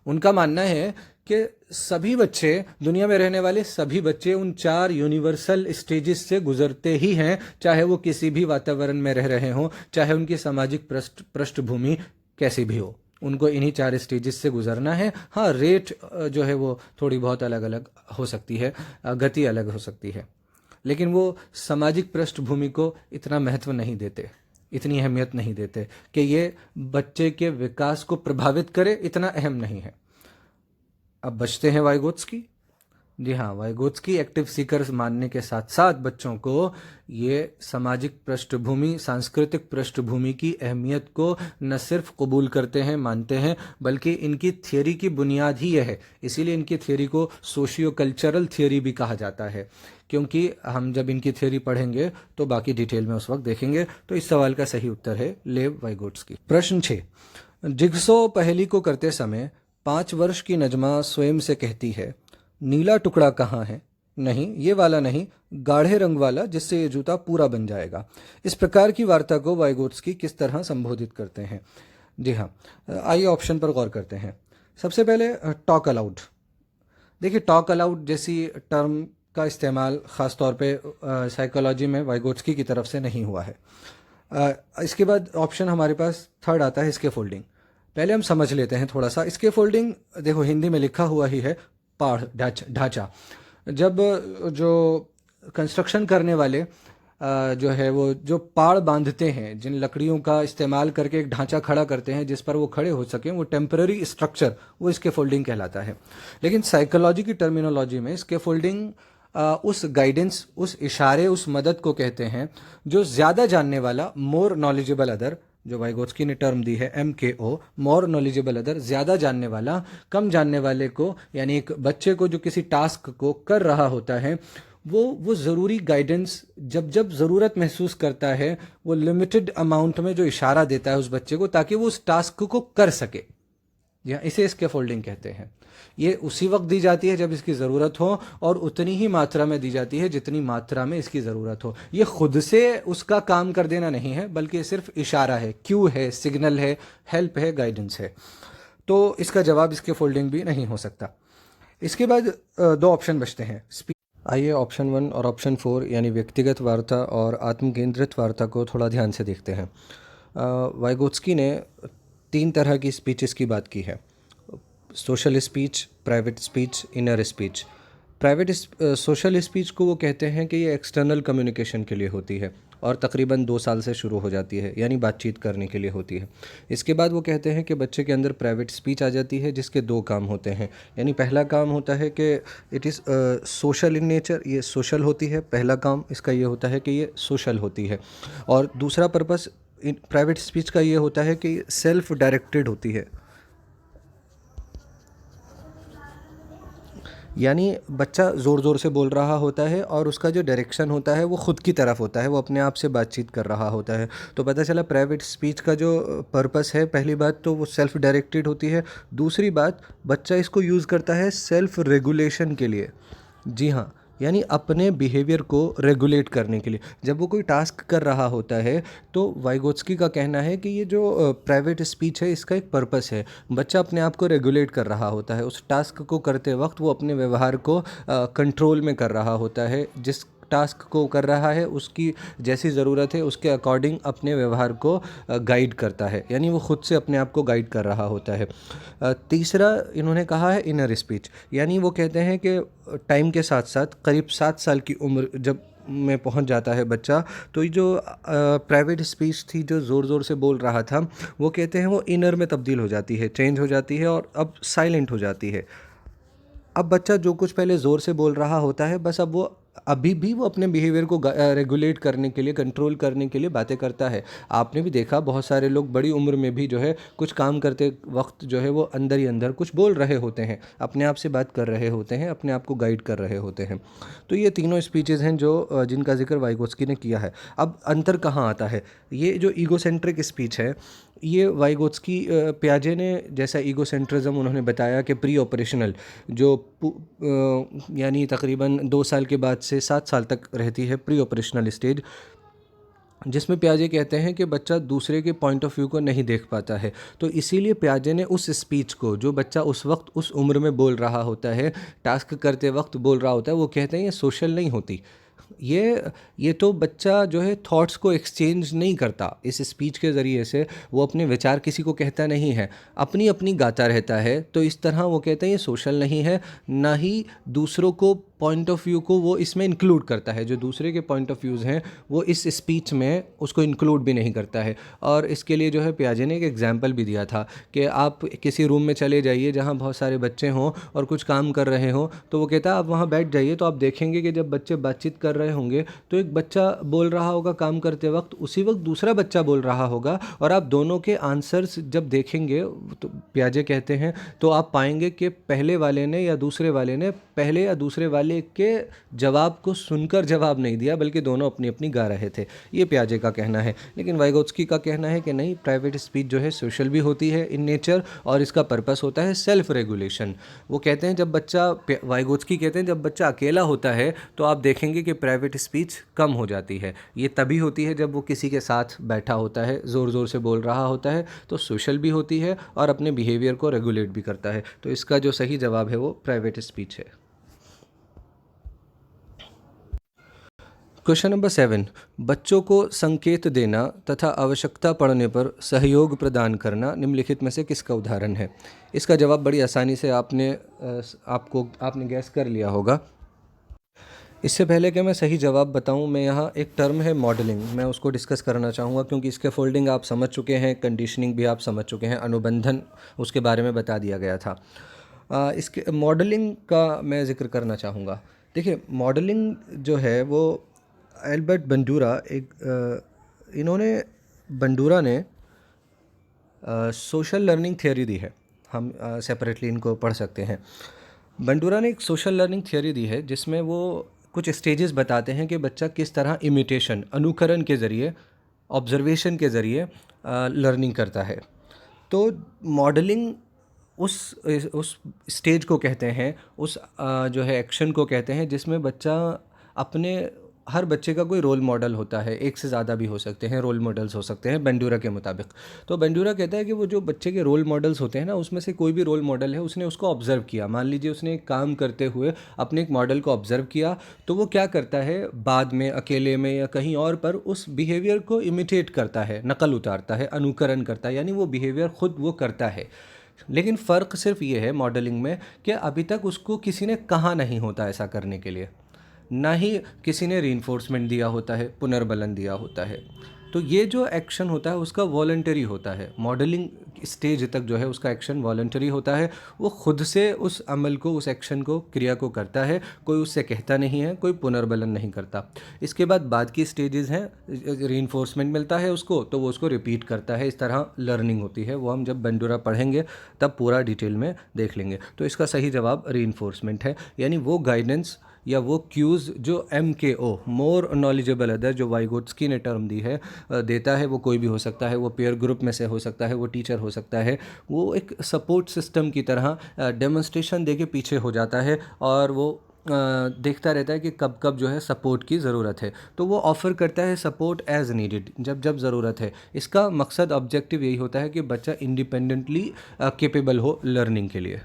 उनका मानना है कि सभी बच्चे, दुनिया में रहने वाले सभी बच्चे उन 4 यूनिवर्सल स्टेजेस से गुजरते ही हैं, चाहे वो किसी भी वातावरण में रह रहे हों, चाहे उनकी सामाजिक पृष्ठभूमि कैसी भी हो। उनको इन्हीं 4 स्टेजेस से गुजरना है। हाँ, रेट जो है वो थोड़ी बहुत अलग अलग हो सकती है, गति अलग हो सकती है, लेकिन वो सामाजिक पृष्ठभूमि को इतना महत्व नहीं देते, इतनी अहमियत नहीं देते कि ये बच्चे के विकास को प्रभावित करे, इतना अहम नहीं है। अब बचते हैं वाइगोत्स्की। जी हाँ, वाइगोत्स्की एक्टिव सीकर्स मानने के साथ साथ बच्चों को ये सामाजिक पृष्ठभूमि, सांस्कृतिक पृष्ठभूमि की अहमियत को न सिर्फ कबूल करते हैं, मानते हैं, बल्कि इनकी थियोरी की बुनियाद ही यह है। इसीलिए इनकी थियोरी को सोशियो कल्चरल थियोरी भी कहा जाता है, क्योंकि हम जब इनकी थियोरी पढ़ेंगे तो बाकी डिटेल में उस वक्त देखेंगे। तो इस सवाल का सही उत्तर है लेव वाइगोत्स्की। प्रश्न 6, जिग्सो पहेली को करते समय 5 वर्ष की नजमा स्वयं से कहती है, नीला टुकड़ा कहाँ है? नहीं, ये वाला नहीं, गाढ़े रंग वाला, जिससे ये जूता पूरा बन जाएगा। इस प्रकार की वार्ता को वाइगोत्स्की किस तरह संबोधित करते हैं? जी हाँ, आइए ऑप्शन पर गौर करते हैं। सबसे पहले टॉक अलाउड। देखिए, टॉक अलाउड जैसी टर्म का इस्तेमाल ख़ास तौर पे साइकोलॉजी में वाइगोत्स्की की तरफ से नहीं हुआ है। इसके बाद ऑप्शन हमारे पास थर्ड आता है स्के फोल्डिंग। पहले हम समझ लेते हैं थोड़ा सा। स्के फोल्डिंग देखो हिंदी में लिखा हुआ ही है, पाड़, ढांचा। जब जो कंस्ट्रक्शन करने वाले जो है वो जो पाड़ बांधते हैं, जिन लकड़ियों का इस्तेमाल करके एक ढांचा खड़ा करते हैं जिस पर वो खड़े हो सकें, वो टेम्पररी स्ट्रक्चर, वो स्के फोल्डिंग कहलाता है। लेकिन साइकोलॉजी की टर्मिनोलॉजी में स्के फोल्डिंग उस गाइडेंस, उस इशारे, उस मदद को कहते हैं जो ज़्यादा जानने वाला, मोर नॉलेजेबल अदर, जो वाइगोत्स्की ने टर्म दी है MKO, मोर नॉलेजेबल अदर, ज़्यादा जानने वाला कम जानने वाले को, यानी एक बच्चे को जो किसी टास्क को कर रहा होता है, वो ज़रूरी गाइडेंस जब जब ज़रूरत महसूस करता है, वो लिमिटेड अमाउंट में जो इशारा देता है उस बच्चे को, ताकि वो उस टास्क को कर सके, या इसे स्कैफोल्डिंग कहते हैं। ये उसी वक्त दी जाती है जब इसकी ज़रूरत हो, और उतनी ही मात्रा में दी जाती है जितनी मात्रा में इसकी ज़रूरत हो। ये खुद से उसका काम कर देना नहीं है, बल्कि सिर्फ इशारा है, क्यू है, सिग्नल है, हेल्प है, गाइडेंस है। तो इसका जवाब इसके फोल्डिंग भी नहीं हो सकता। इसके बाद 2 ऑप्शन बचते हैं। आइए ऑप्शन 1 और ऑप्शन 4 यानी व्यक्तिगत वार्ता और आत्मकेंद्रित वार्ता को थोड़ा ध्यान से देखते हैं। वाइगोत्स्की ने 3 तरह की स्पीचेस की बात की है: social speech, private speech, inner speech. Private social speech को वो कहते हैं कि ये एक्सटर्नल कम्युनिकेशन के लिए होती है और तकरीबन 2 साल से शुरू हो जाती है, यानी बातचीत करने के लिए होती है। इसके बाद वो कहते हैं कि बच्चे के अंदर प्राइवेट स्पीच आ जाती है, जिसके 2 काम होते हैं। यानी पहला काम होता है कि it is social in nature, ये सोशल होती है। पहला काम इसका ये होता है कि ये सोशल होती है। और दूसरा पर्पस प्राइवेट स्पीच का ये होता है कि सेल्फ डायरेक्टेड होती है, यानी बच्चा ज़ोर ज़ोर से बोल रहा होता है और उसका जो डायरेक्शन होता है वो ख़ुद की तरफ होता है, वो अपने आप से बातचीत कर रहा होता है। तो पता चला प्राइवेट स्पीच का जो पर्पस है, पहली बात तो वो सेल्फ डायरेक्टेड होती है। दूसरी बात, बच्चा इसको यूज़ करता है सेल्फ रेगुलेशन के लिए। जी हाँ, यानी अपने बिहेवियर को रेगुलेट करने के लिए। जब वो कोई टास्क कर रहा होता है तो वाइगोत्स्की का कहना है कि ये जो प्राइवेट स्पीच है इसका एक पर्पस है। बच्चा अपने आप को रेगुलेट कर रहा होता है, उस टास्क को करते वक्त वो अपने व्यवहार को कंट्रोल में कर रहा होता है। जिस टास्क को कर रहा है उसकी जैसी ज़रूरत है उसके अकॉर्डिंग अपने व्यवहार को गाइड करता है, यानी वो ख़ुद से अपने आप को गाइड कर रहा होता है। तीसरा इन्होंने कहा है इनर स्पीच, यानी वो कहते हैं कि टाइम के साथ साथ करीब 7 साल की उम्र जब में पहुंच जाता है बच्चा, तो ये जो प्राइवेट स्पीच थी जो ज़ोर ज़ोर से बोल रहा था, वो कहते हैं वो इनर में तब्दील हो जाती है, चेंज हो जाती है और अब साइलेंट हो जाती है। अब बच्चा जो कुछ पहले ज़ोर से बोल रहा होता है, बस अब वो अभी भी वो अपने बिहेवियर को रेगुलेट करने के लिए, कंट्रोल करने के लिए बातें करता है। आपने भी देखा बहुत सारे लोग बड़ी उम्र में भी जो है कुछ काम करते वक्त जो है वो अंदर ही अंदर कुछ बोल रहे होते हैं, अपने आप से बात कर रहे होते हैं, अपने आप को गाइड कर रहे होते हैं। तो ये तीनों स्पीचेज़ हैं जो जिनका जिक्र वाइगोत्स्की ने किया है। अब अंतर कहाँ आता है? ये जो ईगोसेंट्रिक स्पीच है, ये वाइगोत्स्की पियाजे ने जैसा ईगोसेंट्रिज्म उन्होंने बताया कि प्री ऑपरेशनल जो यानी तकरीबन 2 साल के बाद से 7 साल तक रहती है, प्री ऑपरेशनल स्टेज, जिसमें पियाजे कहते हैं कि बच्चा दूसरे के पॉइंट ऑफ व्यू को नहीं देख पाता है। तो इसीलिए पियाजे ने उस स्पीच को जो बच्चा उस वक्त उस उम्र में बोल रहा होता है, टास्क करते वक्त बोल रहा होता है, वो कहते हैं ये सोशल नहीं होती, ये तो बच्चा जो है थॉट्स को एक्सचेंज नहीं करता इस स्पीच के ज़रिए से, वो अपने विचार किसी को कहता नहीं है, अपनी अपनी गाता रहता है। तो इस तरह वो कहते हैं ये सोशल नहीं है, ना ही दूसरों को पॉइंट ऑफ व्यू को वो इसमें इंक्लूड करता है, जो दूसरे के पॉइंट ऑफ व्यूज़ हैं वो इस स्पीच में उसको इंक्लूड भी नहीं करता है। और इसके लिए जो है पियाजे ने एक एग्जाम्पल भी दिया था कि आप किसी रूम में चले जाइए जहाँ बहुत सारे बच्चे हों और कुछ काम कर रहे हों, तो वो कहता है आप वहाँ बैठ जाइए, तो आप देखेंगे कि जब बच्चे बातचीत कर रहे होंगे तो एक बच्चा बोल रहा होगा काम करते वक्त, उसी वक्त दूसरा बच्चा बोल रहा होगा, और आप दोनों के आंसर्स जब देखेंगे तो पियाजे कहते हैं तो आप पाएंगे कि पहले वाले ने या दूसरे वाले ने पहले या दूसरे वाले के जवाब को सुनकर जवाब नहीं दिया, बल्कि दोनों अपनी अपनी गा रहे थे। ये पियाजे का कहना है। लेकिन वाइगोत्स्की का कहना है कि नहीं, प्राइवेट स्पीच जो है सोशल भी होती है इन नेचर, और इसका पर्पस होता है सेल्फ रेगुलेशन। वो कहते हैं जब बच्चा, वाइगोत्स्की कहते हैं जब बच्चा अकेला होता है तो आप देखेंगे कि प्राइवेट स्पीच कम हो जाती है। ये तभी होती है जब वो किसी के साथ बैठा होता है, ज़ोर ज़ोर से बोल रहा होता है, तो सोशल भी होती है और अपने बिहेवियर को रेगुलेट भी करता है। तो इसका जो सही जवाब है वो प्राइवेट स्पीच है। क्वेश्चन नंबर 7, बच्चों को संकेत देना तथा आवश्यकता पड़ने पर सहयोग प्रदान करना निम्नलिखित में से किसका उदाहरण है? इसका जवाब बड़ी आसानी से आपने गैस कर लिया होगा। इससे पहले कि मैं सही जवाब बताऊं, मैं यहाँ एक टर्म है मॉडलिंग, मैं उसको डिस्कस करना चाहूँगा, क्योंकि इसके फोल्डिंग आप समझ चुके हैं, कंडीशनिंग भी आप समझ चुके हैं, अनुबंधन उसके बारे में बता दिया गया था। इसके मॉडलिंग का मैं ज़िक्र करना चाहूँगा। देखिए, मॉडलिंग जो है वो एल्बर्ट बंडूरा ने सोशल लर्निंग थियोरी दी है। हम सेपरेटली इनको पढ़ सकते हैं। बंडूरा ने एक सोशल लर्निंग थियोरी दी है जिसमें वो कुछ स्टेजेस बताते हैं कि बच्चा किस तरह इमिटेशन, अनुकरण के ज़रिए, ऑब्जर्वेशन के ज़रिए लर्निंग करता है। तो मॉडलिंग उस स्टेज को कहते हैं, जो है एक्शन को कहते हैं जिसमें बच्चा अपने, हर बच्चे का कोई रोल मॉडल होता है, एक से ज़्यादा भी हो सकते हैं, रोल मॉडल्स हो सकते हैं बंडूरा के मुताबिक। तो बंडूरा कहता है कि वो जो बच्चे के रोल मॉडल्स होते हैं ना, उसमें से कोई भी रोल मॉडल है, उसने उसको ऑब्ज़र्व किया। मान लीजिए उसने एक काम करते हुए अपने एक मॉडल को ऑब्ज़र्व किया, तो वो क्या करता है, बाद में अकेले में या कहीं और पर उस बिहेवियर को इमिटेट करता है, नकल उतारता है, अनुकरण करता है, यानी वो बिहेवियर खुद वो करता है। लेकिन फ़र्क सिर्फ ये है मॉडलिंग में कि अभी तक उसको किसी ने कहा नहीं होता ऐसा करने के लिए, ना ही किसी ने रीइंफोर्समेंट दिया होता है, पुनर्बलन दिया होता है। तो ये जो एक्शन होता है उसका वॉलंटरी होता है। मॉडलिंग स्टेज तक जो है उसका एक्शन वॉलंटरी होता है, वो खुद से उस अमल को, उस एक्शन को, क्रिया को करता है, कोई उससे कहता नहीं है, कोई पुनर्बलन नहीं करता। इसके बाद की स्टेजेस हैं, रीइंफोर्समेंट मिलता है उसको तो वो उसको रिपीट करता है, इस तरह लर्निंग होती है। वो हम जब बंडूरा पढ़ेंगे तब पूरा डिटेल में देख लेंगे। तो इसका सही जवाब रीइंफोर्समेंट है, यानी वो गाइडेंस या वो क्यूज़ जो MKO, मोर नॉलेजेबल अदर, जो वाइगोत्स्की ने टर्म दी है, देता है। वो कोई भी हो सकता है, वो पेयर ग्रुप में से हो सकता है, वो टीचर हो सकता है, वो एक सपोर्ट सिस्टम की तरह डेमोन्स्ट्रेशन दे के पीछे हो जाता है और वो देखता रहता है कि कब कब जो है सपोर्ट की ज़रूरत है, तो वो ऑफ़र करता है सपोर्ट एज़ नीडेड, जब जब ज़रूरत है। इसका मकसद, ऑब्जेक्टिव यही होता है कि बच्चा इंडिपेंडेंटली केपेबल हो लर्निंग के लिए।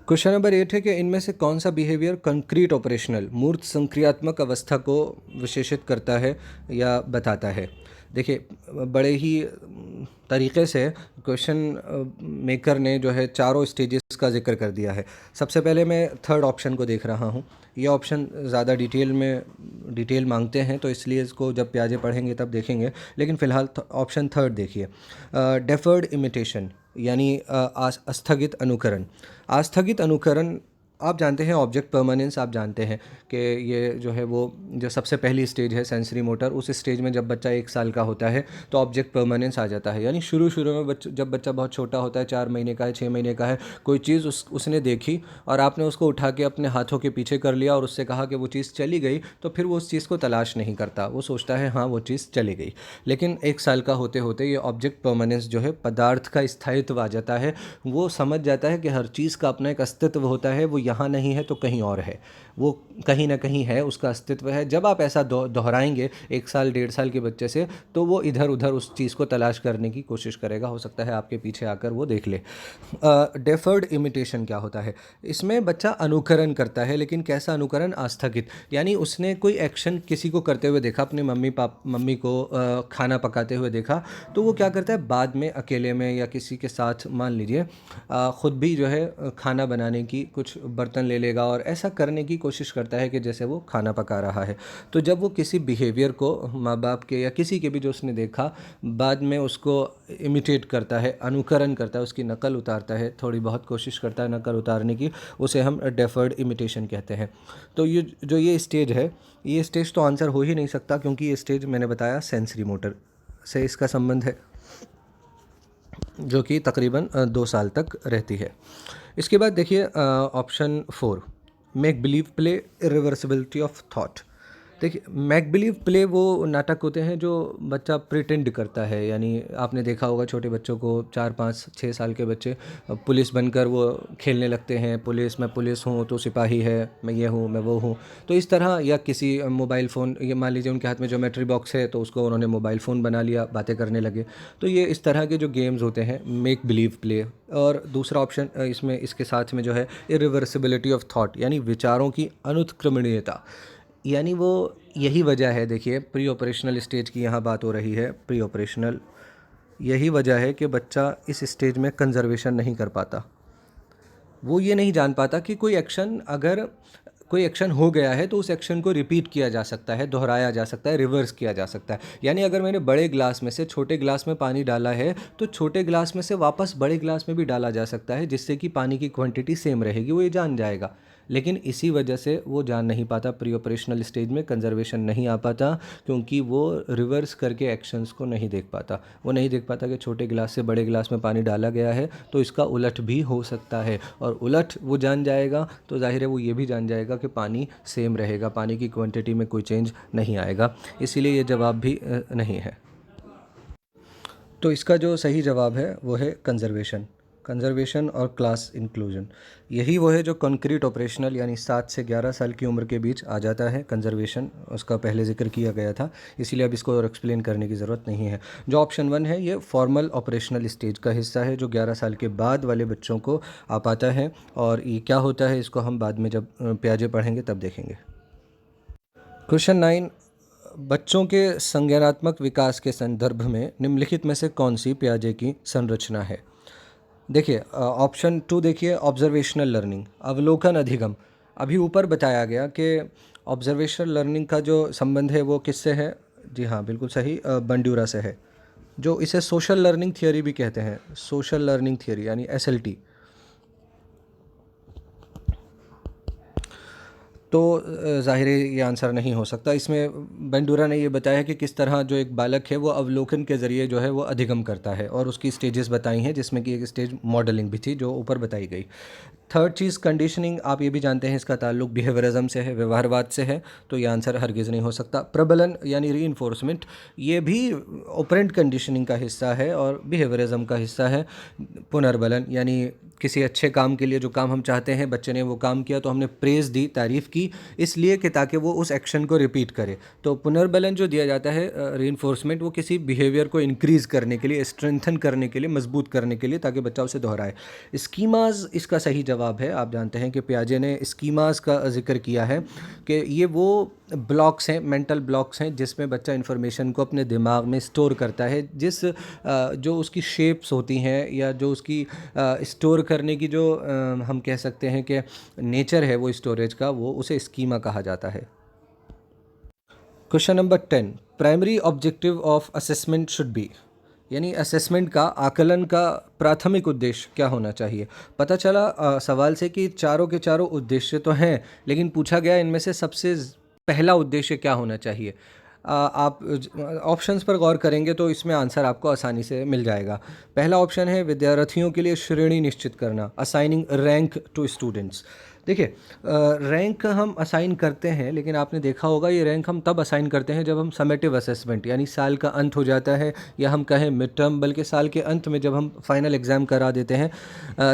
क्वेश्चन नंबर 8 है कि इनमें से कौन सा बिहेवियर कंक्रीट ऑपरेशनल, मूर्त संक्रियात्मक अवस्था को विशेषित करता है या बताता है? देखिए, बड़े ही तरीक़े से क्वेश्चन मेकर ने जो है चारों स्टेजेस का जिक्र कर दिया है। सबसे पहले मैं थर्ड ऑप्शन को देख रहा हूँ। ये ऑप्शन ज़्यादा डिटेल मांगते हैं, तो इसलिए इसको जब प्याजे पढ़ेंगे तब देखेंगे, लेकिन फ़िलहाल ऑप्शन थर्ड देखिए। डेफर्ड इमिटेशन, यानी आस्थगित अनुकरण। आस्थगित अनुकरण, आप जानते हैं ऑब्जेक्ट परमानेंस, आप जानते हैं कि ये जो है वो जो सबसे पहली स्टेज है सेंसरी मोटर, उस स्टेज में जब बच्चा 1 साल का होता है तो ऑब्जेक्ट परमानेंस आ जाता है। यानी शुरू में जब बच्चा बहुत छोटा होता है, 4 महीने का है, 6 महीने का है, कोई चीज़ उसने देखी और आपने उसको उठा के अपने हाथों के पीछे कर लिया और उससे कहा कि वो चीज़ चली गई, तो फिर वो उस चीज़ को तलाश नहीं करता, वो सोचता है हाँ वो चीज़ चली गई। लेकिन 1 साल का होते होते ये ऑब्जेक्ट परमानेंस जो है, पदार्थ का स्थायित्व आ जाता है। वो समझ जाता है कि हर चीज़ का अपना एक अस्तित्व होता है, वो यहाँ नहीं है तो कहीं और है, वो कहीं ना कहीं है, उसका अस्तित्व है। जब आप ऐसा दोहराएंगे 1 साल 1.5 साल के बच्चे से, तो वो इधर उधर उस चीज़ को तलाश करने की कोशिश करेगा, हो सकता है आपके पीछे आकर वो देख ले। डेफर्ड इमिटेशन क्या होता है? इसमें बच्चा अनुकरण करता है, लेकिन कैसा अनुकरण? आस्थगित, यानी उसने कोई एक्शन किसी को करते हुए देखा, अपने मम्मी को खाना पकाते हुए देखा, तो वो क्या करता है, बाद में अकेले में या किसी के साथ मान लीजिए ख़ुद भी जो है खाना बनाने की कुछ बर्तन ले लेगा और ऐसा करने की कोशिश करता है कि जैसे वो खाना पका रहा है। तो जब वो किसी बिहेवियर को माँ बाप के या किसी के भी जो उसने देखा, बाद में उसको इमिटेट करता है, अनुकरण करता है, उसकी नकल उतारता है, थोड़ी बहुत कोशिश करता है नकल उतारने की, उसे हम डेफर्ड इमिटेशन कहते हैं। तो ये स्टेज है, ये स्टेज तो आंसर हो ही नहीं सकता, क्योंकि ये स्टेज मैंने बताया सेंसरी मोटर से इसका संबंध है, जो कि तकरीबन 2 साल तक रहती है। इसके बाद देखिए option 4, make believe play, irreversibility of thought. देखिए मैक बिलीव प्ले वो नाटक होते हैं जो बच्चा प्रिटेंड करता है, यानी आपने देखा होगा छोटे बच्चों को, 4 5 6 साल के बच्चे पुलिस बनकर वो खेलने लगते हैं, पुलिस, मैं पुलिस हूँ तो सिपाही है, मैं ये हूँ मैं वो हूँ। तो इस तरह, या किसी मोबाइल फ़ोन, ये मान लीजिए उनके हाथ में ज्योमेट्री बॉक्स है तो उसको उन्होंने मोबाइल फ़ोन बना लिया, बातें करने लगे। तो ये इस तरह के जो गेम्स होते हैं, मेक बिलीव प्ले। और दूसरा ऑप्शन इसमें इसके साथ में जो है इरिवर्सिबिलिटी ऑफ थॉट, यानी विचारों की अनुत्क्रमणीयता, यानी वो यही वजह है, देखिए प्री ऑपरेशनल स्टेज की यहाँ बात हो रही है, प्री ऑपरेशनल, यही वजह है कि बच्चा इस स्टेज में कंजर्वेशन नहीं कर पाता। वो ये नहीं जान पाता कि अगर कोई एक्शन हो गया है तो उस एक्शन को रिपीट किया जा सकता है, दोहराया जा सकता है, रिवर्स किया जा सकता है। यानी अगर मैंने बड़े ग्लास में से छोटे ग्लास में पानी डाला है, तो छोटे ग्लास में से वापस बड़े ग्लास में भी डाला जा सकता है, जिससे कि पानी की क्वांटिटी सेम रहेगी, वो ये जान जाएगा। लेकिन इसी वजह से वो जान नहीं पाता, प्री ऑपरेशनल स्टेज में कंजर्वेशन नहीं आ पाता, क्योंकि वो रिवर्स करके एक्शंस को नहीं देख पाता। वो नहीं देख पाता कि छोटे गिलास से बड़े गिलास में पानी डाला गया है तो इसका उलट भी हो सकता है, और उलट वो जान जाएगा तो जाहिर है वो ये भी जान जाएगा कि पानी सेम रहेगा, पानी की क्वांटिटी में कोई चेंज नहीं आएगा। इसीलिए ये जवाब भी नहीं है। तो इसका जो सही जवाब है वो है कंजर्वेशन और क्लास इंक्लूजन। यही वो है जो कॉन्क्रीट ऑपरेशनल, यानी 7 से 11 साल की उम्र के बीच आ जाता है। कंजर्वेशन उसका पहले जिक्र किया गया था, इसीलिए अब इसको और एक्सप्लेन करने की ज़रूरत नहीं है। जो ऑप्शन 1 है ये फॉर्मल ऑपरेशनल स्टेज का हिस्सा है, जो 11 साल के बाद वाले बच्चों को आ पाता है। और ये क्या होता है इसको हम बाद में जब प्याजे पढ़ेंगे तब देखेंगे। क्वेश्चन 9, बच्चों के संज्ञानात्मक विकास के संदर्भ में निम्नलिखित में से कौन सी पियाजे की संरचना है? देखिए ऑप्शन 2 देखिए, ऑब्जर्वेशनल लर्निंग, अवलोकन अधिगम। अभी ऊपर बताया गया कि ऑब्जर्वेशनल लर्निंग का जो संबंध है वो किससे है? जी हाँ, बिल्कुल सही, बंड्यूरा से है, जो इसे सोशल लर्निंग थियोरी भी कहते हैं, सोशल लर्निंग थियोरी यानी SLT। तो ज़ाहिर है ये आंसर नहीं हो सकता। इसमें बंडूरा ने ये बताया कि किस तरह जो एक बालक है वो अवलोकन के ज़रिए जो है वो अधिगम करता है, और उसकी स्टेजेस बताई हैं, जिसमें कि एक स्टेज मॉडलिंग भी थी जो ऊपर बताई गई। थर्ड चीज़ कंडीशनिंग, आप ये भी जानते हैं इसका ताल्लुक बिहेवियरिज्म से है, व्यवहारवाद से है, तो ये आंसर हरगिज़ नहीं हो सकता। प्रबलन यानी रीइंफोर्समेंट, ये भी ऑपरेंट कंडीशनिंग का हिस्सा है और बिहेवियरिज्म का हिस्सा है। पुनर्बलन यानी किसी अच्छे काम के लिए जो काम हम चाहते हैं, बच्चे ने वो काम किया तो हमने प्रेज़ दी, तारीफ़ की, इसलिए कि ताकि वो उस एक्शन को रिपीट करे। तो पुनर्बलन जो दिया जाता है, रीइंफोर्समेंट, वो किसी बिहेवियर को इंक्रीज़ करने के लिए, स्ट्रेंथन करने के लिए, मजबूत करने के लिए, ताकि बच्चा उसे दोहराए। स्कीमाज़ इसका सही जवाब है। आप जानते हैं कि पियाजे ने स्कीमाज़ का जिक्र किया है कि ये वो ब्लॉक्स हैं, मेंटल ब्लॉक्स हैं, जिसमें बच्चा इन्फॉर्मेशन को अपने दिमाग में स्टोर करता है, जो उसकी शेप्स होती हैं या जो उसकी स्टोर करने की जो हम कह सकते हैं कि नेचर है वो स्टोरेज का, वो उसे स्कीमा कहा जाता है। Question number 10, primary objective of assessment should be, यानी असेसमेंट का, आकलन का प्राथमिक उद्देश्य क्या होना चाहिए? पता चला सवाल से कि चारों के चारों उद्देश्य तो हैं, लेकिन पूछा गया इनमें से सबसे पहला उद्देश्य क्या होना चाहिए। आप ऑप्शंस पर गौर करेंगे तो इसमें आंसर आपको आसानी से मिल जाएगा। पहला ऑप्शन है विद्यार्थियों के लिए श्रेणी निश्चित करना, असाइनिंग रैंक टू स्टूडेंट्स। देखिए, रैंक हम असाइन करते हैं, लेकिन आपने देखा होगा ये रैंक हम तब असाइन करते हैं जब हम समेटिव असेसमेंट यानी साल का अंत हो जाता है, या हम कहें मिड टर्म, बल्कि साल के अंत में जब हम फाइनल एग्ज़ाम करा देते हैं,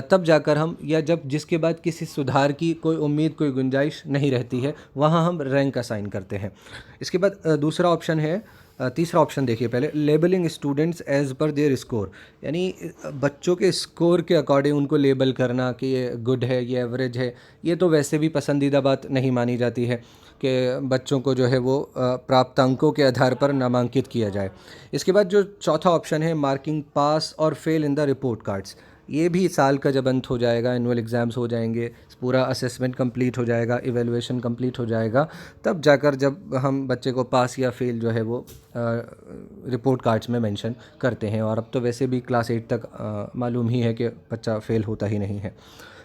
तब जाकर हम, या जब जिसके बाद किसी सुधार की कोई उम्मीद, कोई गुंजाइश नहीं रहती है, वहाँ हम रैंक असाइन करते हैं। इसके बाद दूसरा ऑप्शन है, तीसरा ऑप्शन देखिए पहले, labelling students as per their score, यानी बच्चों के स्कोर के अकॉर्डिंग उनको लेबल करना कि ये गुड है, ये एवरेज है। ये तो वैसे भी पसंदीदा बात नहीं मानी जाती है कि बच्चों को जो है वो प्राप्त अंकों के आधार पर नामांकित किया जाए। इसके बाद जो चौथा ऑप्शन है, मार्किंग पास और fail in the report cards, ये भी साल का जब अंत हो जाएगा, एनुअल एग्ज़ाम्स हो जाएंगे, पूरा असेसमेंट कंप्लीट हो जाएगा, इवैल्यूएशन कंप्लीट हो जाएगा, तब जाकर जब हम बच्चे को पास या फेल जो है वो रिपोर्ट कार्ड्स में मेंशन करते हैं। और अब तो वैसे भी क्लास 8 तक मालूम ही है कि बच्चा फेल होता ही नहीं है।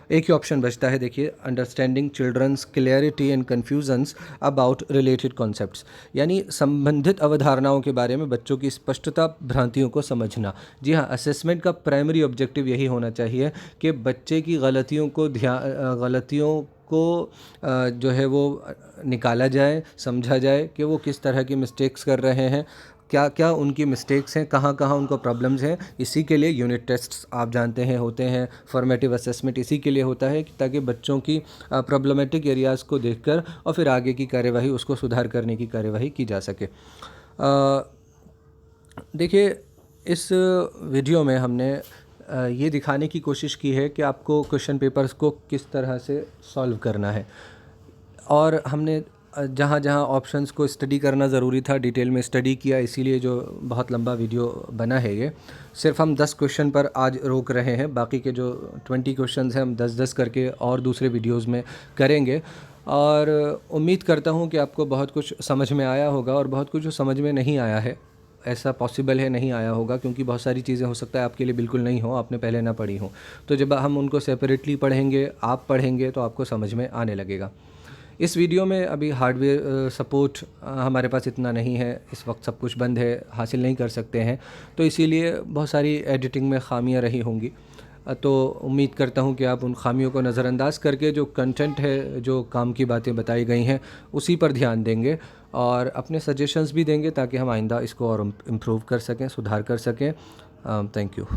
एक ही ऑप्शन बचता है, देखिए, understanding children's clarity and confusions about related concepts, यानी संबंधित अवधारणाओं के बारे में बच्चों की स्पष्टता, भ्रांतियों को समझना। जी हाँ, असेसमेंट का प्राइमरी ऑब्जेक्टिव यही होना चाहिए कि बच्चे की गलतियों को जो है वो निकाला जाए, समझा जाए कि वो किस तरह की मिस्टेक्स कर रहे हैं, क्या क्या उनकी मिस्टेक्स हैं, कहाँ कहाँ उनको प्रॉब्लम्स हैं। इसी के लिए यूनिट टेस्ट्स आप जानते हैं होते हैं, फॉर्मेटिव असेसमेंट इसी के लिए होता है ताकि बच्चों की प्रॉब्लमेटिक एरियाज़ को देखकर और फिर आगे की कार्यवाही, उसको सुधार करने की कार्यवाही की जा सके। देखिए, इस वीडियो में हमने ये दिखाने की कोशिश की है कि आपको क्वेश्चन पेपर्स को किस तरह से सॉल्व करना है, और हमने जहाँ जहाँ ऑप्शंस को स्टडी करना ज़रूरी था डिटेल में स्टडी किया, इसीलिए जो बहुत लंबा वीडियो बना है ये। सिर्फ हम 10 क्वेश्चन पर आज रोक रहे हैं, बाकी के जो 20 क्वेश्चंस हैं हम 10-10 करके और दूसरे वीडियोस में करेंगे। और उम्मीद करता हूँ कि आपको बहुत कुछ समझ में आया होगा, और बहुत कुछ जो समझ में नहीं आया है, ऐसा पॉसिबल है नहीं आया होगा, क्योंकि बहुत सारी चीज़ें हो सकता है आपके लिए बिल्कुल नहीं हो, आपने पहले ना पढ़ी हो। तो जब हम उनको सेपरेटली पढ़ेंगे, आप पढ़ेंगे, तो आपको समझ में आने लगेगा। इस वीडियो में अभी हार्डवेयर सपोर्ट हमारे पास इतना नहीं है, इस वक्त सब कुछ बंद है, हासिल नहीं कर सकते हैं, तो इसीलिए बहुत सारी एडिटिंग में ख़ामियाँ रही होंगी। तो उम्मीद करता हूँ कि आप उन ख़ामियों को नज़रअंदाज करके जो कंटेंट है, जो काम की बातें बताई गई हैं, उसी पर ध्यान देंगे और अपने सजेशंस भी देंगे ताकि हम आइंदा इसको और इम्प्रूव कर सकें, सुधार कर सकें। Thank you.